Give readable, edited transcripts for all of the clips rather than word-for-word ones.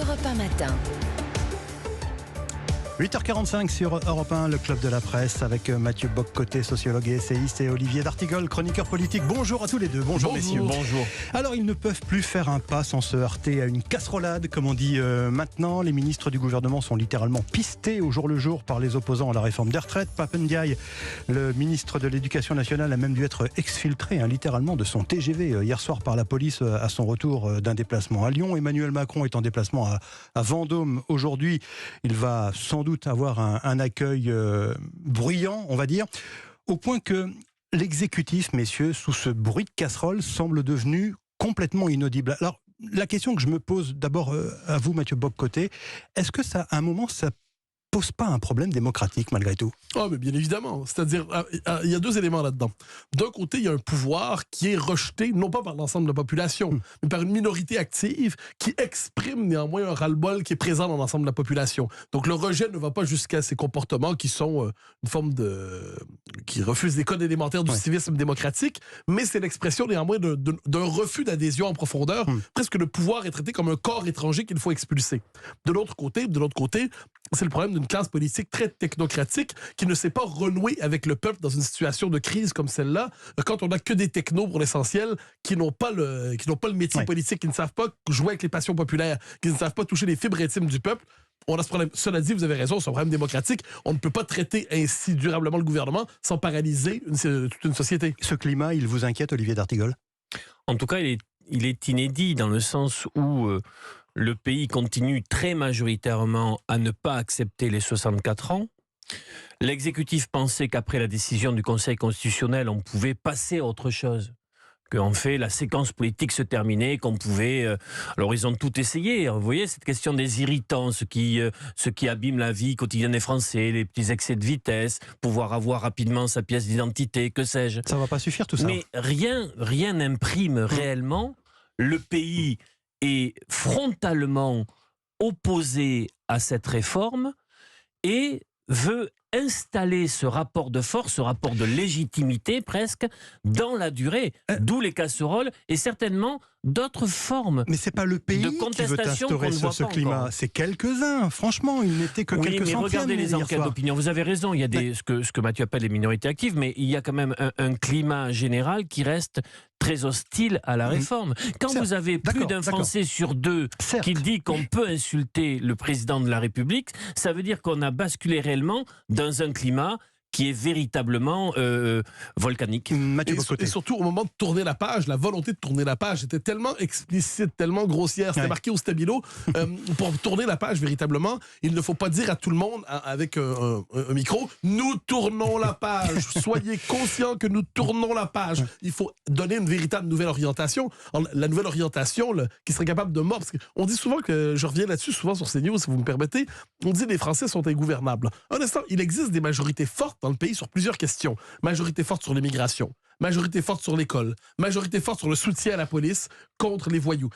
Europe 1 matin. 8h45 sur Europe 1, le club de la presse avec Mathieu Bock-Côté, sociologue et essayiste, et Olivier D'Artigol, chroniqueur politique. Bonjour à tous les deux. Bonjour messieurs. Bonjour. Alors ils ne peuvent plus faire un pas sans se heurter à une casserolade, comme on dit maintenant. Les ministres du gouvernement sont littéralement pistés au jour le jour par les opposants à la réforme des retraites. Pape Ndiaye, le ministre de l'Éducation nationale, a même dû être exfiltré littéralement de son TGV hier soir par la police à son retour d'un déplacement à Lyon. Emmanuel Macron est en déplacement à Vendôme aujourd'hui. Il va sans doute avoir un accueil bruyant, on va dire, au point que l'exécutif, messieurs, sous ce bruit de casserole, semble devenu complètement inaudible. Alors, la question que je me pose d'abord à vous, Mathieu Bock-Côté, est-ce que ça, à un moment, ça pose pas un problème démocratique malgré tout? Oh, mais bien évidemment. C'est-à-dire, il y a deux éléments là-dedans. D'un côté, il y a un pouvoir qui est rejeté, non pas par l'ensemble de la population, mais par une minorité active qui exprime néanmoins un ras-le-bol qui est présent dans l'ensemble de la population. Donc le rejet ne va pas jusqu'à ces comportements qui sont une forme de... qui refusent les codes élémentaires du civisme démocratique, mais c'est l'expression néanmoins d'un refus d'adhésion en profondeur. Presque le pouvoir est traité comme un corps étranger qu'il faut expulser. De l'autre côté, c'est le problème d'une classe politique très technocratique qui ne sait pas renouer avec le peuple dans une situation de crise comme celle-là, quand on n'a que des technos pour l'essentiel, qui n'ont pas le métier politique, qui ne savent pas jouer avec les passions populaires, qui ne savent pas toucher les fibres intimes du peuple. On a ce problème. Cela dit, vous avez raison, c'est un problème démocratique. On ne peut pas traiter ainsi durablement le gouvernement sans paralyser toute une société. Ce climat, il vous inquiète, Olivier D'Artigol? En tout cas, il est inédit dans le sens où le pays continue très majoritairement à ne pas accepter les 64 ans. L'exécutif pensait qu'après la décision du Conseil constitutionnel, on pouvait passer à autre chose. Qu'en fait, la séquence politique se terminait, qu'on pouvait... alors, ils ont tout essayé. Vous voyez, cette question des irritants, ce qui abîme la vie quotidienne des Français, les petits excès de vitesse, pouvoir avoir rapidement sa pièce d'identité, que sais-je. Ça ne va pas suffire, tout ça. Mais rien n'imprime réellement. Le pays est frontalement opposé à cette réforme et veut installer ce rapport de force, ce rapport de légitimité presque, dans la durée. D'où les casseroles et certainement d'autres formes. Mais c'est pas le pays qui veut instaurer ce climat, c'est quelques-uns. Franchement, il n'était que quelques centaines. Regardez les enquêtes d'opinion. Vous avez raison, il y a ce que Mathieu appelle les minorités actives, mais il y a quand même un climat général qui reste très hostile à la réforme. Quand vous avez plus d'un Français sur deux qui dit qu'on peut insulter le président de la République, ça veut dire qu'on a basculé réellement dans un climat qui est véritablement volcanique. Et surtout, au moment de tourner la page, la volonté de tourner la page était tellement explicite, tellement grossière, c'était marqué au stabilo. Pour tourner la page, véritablement, il ne faut pas dire à tout le monde, avec un micro, « Nous tournons la page ». Soyez conscients que nous tournons la page. Il faut donner une véritable nouvelle orientation. La nouvelle orientation qui serait capable de mordre. On dit souvent que, je reviens là-dessus souvent sur CNews, si vous me permettez, on dit que les Français sont ingouvernables. Un instant, il existe des majorités fortes dans le pays sur plusieurs questions. Majorité forte sur l'immigration, majorité forte sur l'école, majorité forte sur le soutien à la police contre les voyous,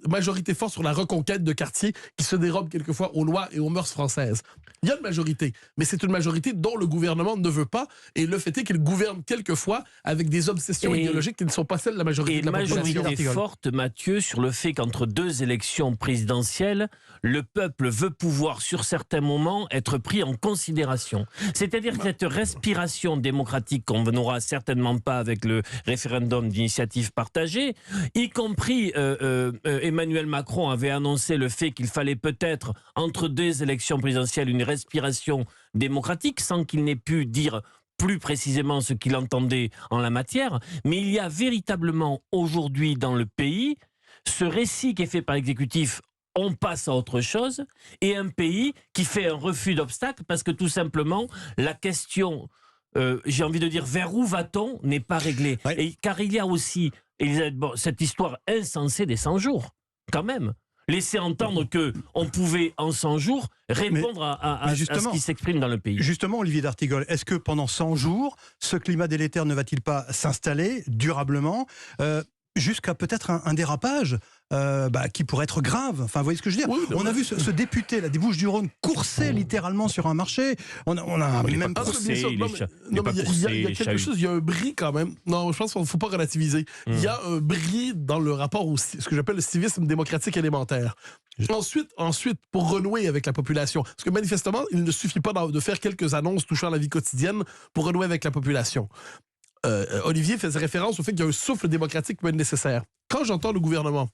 majorité forte sur la reconquête de quartiers qui se dérobent quelquefois aux lois et aux mœurs françaises. Il y a une majorité, mais c'est une majorité dont le gouvernement ne veut pas, et le fait est qu'il gouverne quelquefois avec des obsessions idéologiques qui ne sont pas celles de la majorité de la population. Majorité forte, Mathieu, sur le fait qu'entre deux élections présidentielles, le peuple veut pouvoir, sur certains moments, être pris en considération. C'est-à-dire que cette respiration démocratique qu'on n'aura certainement pas avec le référendum d'initiative partagée, y compris Emmanuel Macron avait annoncé le fait qu'il fallait peut-être, entre deux élections présidentielles, une respiration démocratique, sans qu'il n'ait pu dire plus précisément ce qu'il entendait en la matière. Mais il y a véritablement aujourd'hui dans le pays ce récit qui est fait par l'exécutif, on passe à autre chose, et un pays qui fait un refus d'obstacle parce que tout simplement la question, j'ai envie de dire vers où va-t-on, n'est pas réglée. Car il y a aussi cette histoire insensée des 100 jours, quand même. Laisser entendre qu'on pouvait en 100 jours répondre à ce qui s'exprime dans le pays. Justement, Olivier D'Artigol, est-ce que pendant 100 jours, ce climat délétère ne va-t-il pas s'installer durablement jusqu'à peut-être un dérapage qui pourrait être grave. Enfin, vous voyez ce que je veux dire? On a vu ce député là, des Bouches-du-Rhône courser littéralement sur un marché. On a même il y a quelque chose, il y a un bris quand même. Non, je pense qu'il ne faut pas relativiser. Il y a un bris dans le rapport au ce que j'appelle le civisme démocratique élémentaire. Ensuite, pour renouer avec la population, parce que manifestement, il ne suffit pas de faire quelques annonces touchant la vie quotidienne pour renouer avec la population. Olivier faisait référence au fait qu'il y a un souffle démocratique qui peut être nécessaire. Quand j'entends le gouvernement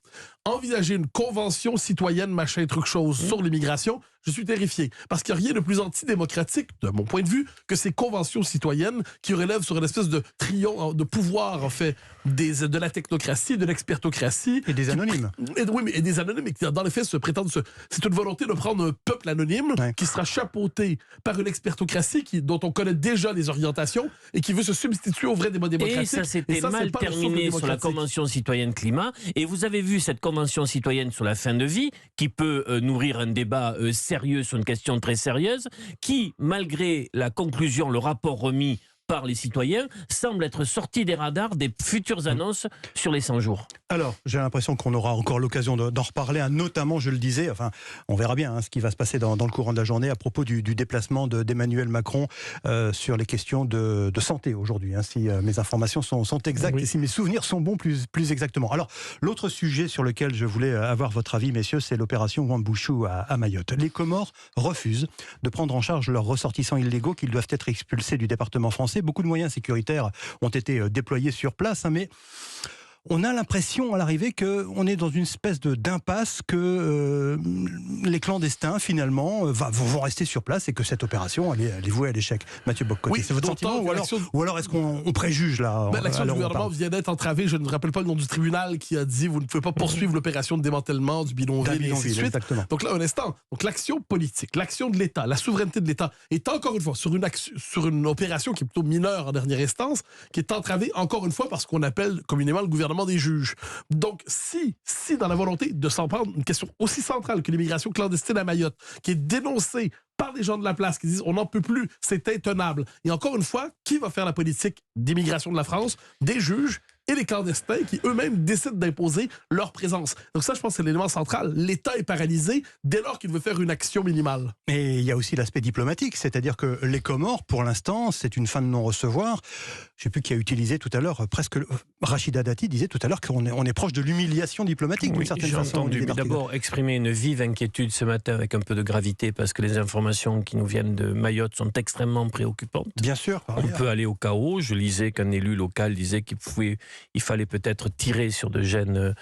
envisager une convention citoyenne, machin, truc, chose, sur l'immigration, je suis terrifié. Parce qu'il n'y a rien de plus antidémocratique, de mon point de vue, que ces conventions citoyennes qui relèvent sur une espèce de triomphe, de pouvoir, en fait, de la technocratie, de l'expertocratie. Et des anonymes. Et des anonymes qui, dans les faits, se prétendent... C'est une volonté de prendre un peuple anonyme qui sera chapeauté par une expertocratie dont on connaît déjà les orientations et qui veut se substituer au vrai débat démocratique. Et ça s'était mal terminé sur la Convention citoyenne climat. Et vous avez vu cette Convention citoyenne sur la fin de vie qui peut nourrir un débat sérieux sur une question très sérieuse, qui, malgré la conclusion, le rapport remis par les citoyens, semble être sorti des radars des futures annonces sur les 100 jours. Alors, j'ai l'impression qu'on aura encore l'occasion d'en reparler, notamment, je le disais, enfin, on verra bien ce qui va se passer dans le courant de la journée à propos du déplacement d'Emmanuel Macron sur les questions de santé aujourd'hui, si mes informations sont exactes et si mes souvenirs sont bons plus exactement. Alors, l'autre sujet sur lequel je voulais avoir votre avis, messieurs, c'est l'opération Wambouchou à Mayotte. Les Comores refusent de prendre en charge leurs ressortissants illégaux qu'ils doivent être expulsés du département français. Beaucoup de moyens sécuritaires ont été déployés sur place, mais on a l'impression à l'arrivée qu'on est dans une espèce d'impasse, que les clandestins finalement vont rester sur place et que cette opération elle est vouée à l'échec. Mathieu Bock-Côté, c'est votre sentiment ou alors est-ce qu'on préjuge là? L'action du gouvernement vient d'être entravée. Je ne rappelle pas le nom du tribunal qui a dit vous ne pouvez pas poursuivre l'opération de démantèlement du bidonville et ainsi de suite. Exactement. Donc là, un instant. Donc l'action politique, l'action de l'État, la souveraineté de l'État est encore une fois sur une opération qui est plutôt mineure en dernière instance, qui est entravée encore une fois par ce qu'on appelle communément le gouvernement des juges. Donc, si dans la volonté de s'en prendre une question aussi centrale que l'immigration clandestine à Mayotte, qui est dénoncée par les gens de la place qui disent on n'en peut plus, c'est intenable. Et encore une fois, qui va faire la politique d'immigration de la France? Des juges et les clandestins qui eux-mêmes décident d'imposer leur présence. Donc ça, je pense que c'est l'élément central. L'État est paralysé dès lors qu'il veut faire une action minimale. Et il y a aussi l'aspect diplomatique, c'est-à-dire que les Comores, pour l'instant, c'est une fin de non-recevoir. Je ne sais plus qui a utilisé tout à l'heure, presque Rachida Dati disait tout à l'heure qu'on est proche de l'humiliation diplomatique d'une certaine façon. J'ai entendu, mais d'abord exprimer une vive inquiétude ce matin avec un peu de gravité parce que les informations qui nous viennent de Mayotte sont extrêmement préoccupantes. Bien sûr. On peut aller au chaos. Je lisais qu'un élu local disait qu'il fallait peut-être tirer sur de gènes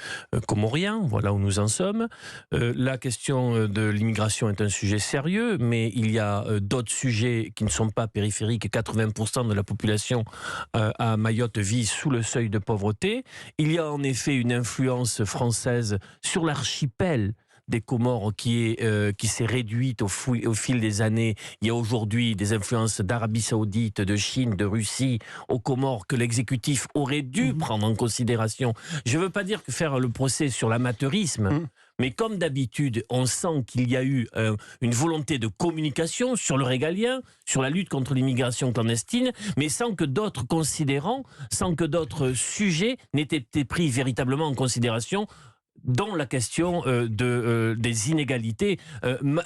comoriens. Voilà où nous en sommes. La question de l'immigration est un sujet sérieux, mais il y a d'autres sujets qui ne sont pas périphériques. 80% de la population à Mayotte vit sous le seuil de pauvreté. Il y a en effet une influence française sur l'archipel des Comores qui s'est réduite au fil des années. Il y a aujourd'hui des influences d'Arabie Saoudite, de Chine, de Russie aux Comores que l'exécutif aurait dû prendre en considération. Je ne veux pas dire que faire le procès sur l'amateurisme, mais comme d'habitude, on sent qu'il y a eu une volonté de communication sur le régalien, sur la lutte contre l'immigration clandestine, mais sans que d'autres considérants, sans que d'autres sujets n'aient été pris véritablement en considération, dont la question des inégalités.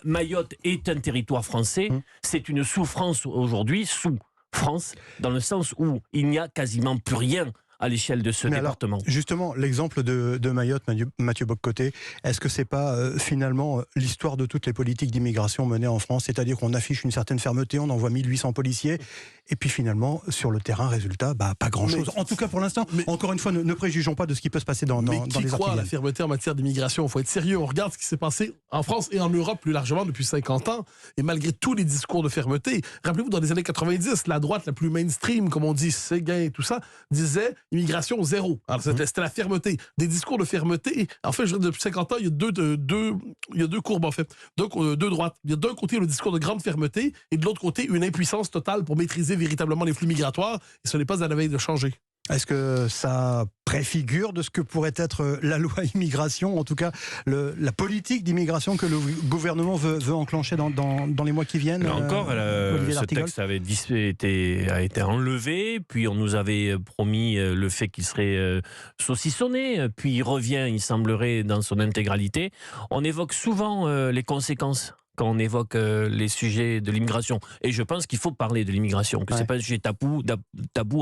Mayotte est un territoire français, c'est une souffrance aujourd'hui, sous France, dans le sens où il n'y a quasiment plus rien à l'échelle de ce département. Alors, justement, l'exemple de Mayotte, Mathieu Bock-Côté, est-ce que c'est pas finalement l'histoire de toutes les politiques d'immigration menées en France, c'est-à-dire qu'on affiche une certaine fermeté, on envoie 1800 policiers, et puis finalement, sur le terrain, résultat, pas grand-chose. En tout cas, pour l'instant, encore une fois, ne préjugeons pas de ce qui peut se passer dans les Mais qui croit à la fermeté en matière d'immigration? Il faut être sérieux. On regarde ce qui s'est passé en France et en Europe plus largement depuis 50 ans, et malgré tous les discours de fermeté, rappelez-vous, dans les années 90, la droite la plus mainstream, comme on dit, Séguin et tout ça, disait immigration zéro. Alors, c'était la fermeté. Des discours de fermeté. En fait, je dirais, depuis 50 ans, il y a deux courbes, en fait. Deux droites. Il y a d'un côté le discours de grande fermeté et de l'autre côté une impuissance totale pour maîtriser véritablement les flux migratoires. Et ce n'est pas à la veille de changer. Est-ce que ça préfigure de ce que pourrait être la loi immigration, en tout cas la politique d'immigration que le gouvernement veut enclencher dans les mois qui viennent? Là encore, ce texte a été enlevé, puis on nous avait promis le fait qu'il serait saucissonné, puis il revient, il semblerait, dans son intégralité. On évoque souvent les conséquences quand on évoque les sujets de l'immigration. Et je pense qu'il faut parler de l'immigration, que ce n'est pas un sujet tabou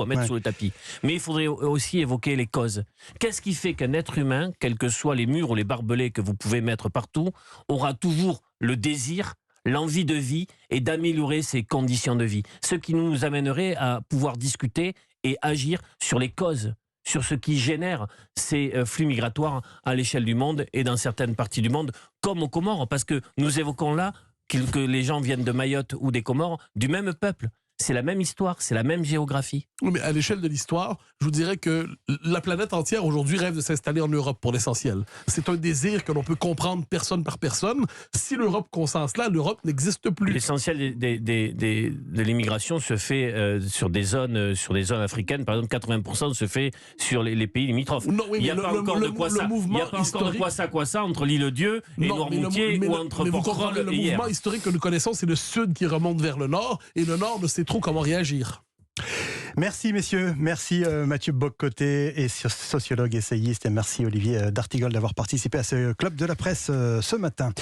à mettre sous le tapis. Mais il faudrait aussi évoquer les causes. Qu'est-ce qui fait qu'un être humain, quels que soient les murs ou les barbelés que vous pouvez mettre partout, aura toujours le désir, l'envie de vie et d'améliorer ses conditions de vie? Ce qui nous amènerait à pouvoir discuter et agir sur les causes, sur ce qui génère ces flux migratoires à l'échelle du monde et dans certaines parties du monde, comme aux Comores, parce que nous évoquons là que les gens viennent de Mayotte ou des Comores, du même peuple. C'est la même histoire, c'est la même géographie. Oui, mais à l'échelle de l'histoire, je vous dirais que la planète entière aujourd'hui rêve de s'installer en Europe pour l'essentiel. C'est un désir que l'on peut comprendre personne par personne. Si l'Europe consent cela, l'Europe n'existe plus. L'essentiel de l'immigration se fait sur des zones africaines. Par exemple, 80% se fait sur les pays limitrophes. Non, oui, il n'y a pas encore de Kwassa entre l'Île-Dieu et Noirmoutier ou entre Porquerolles le mouvement historique que nous connaissons, c'est le sud qui remonte vers le nord, et le nord ne sait trop comment réagir. Merci messieurs, merci Mathieu Bock-Côté, et sociologue essayiste, et merci Olivier d'Artigol d'avoir participé à ce club de la presse ce matin.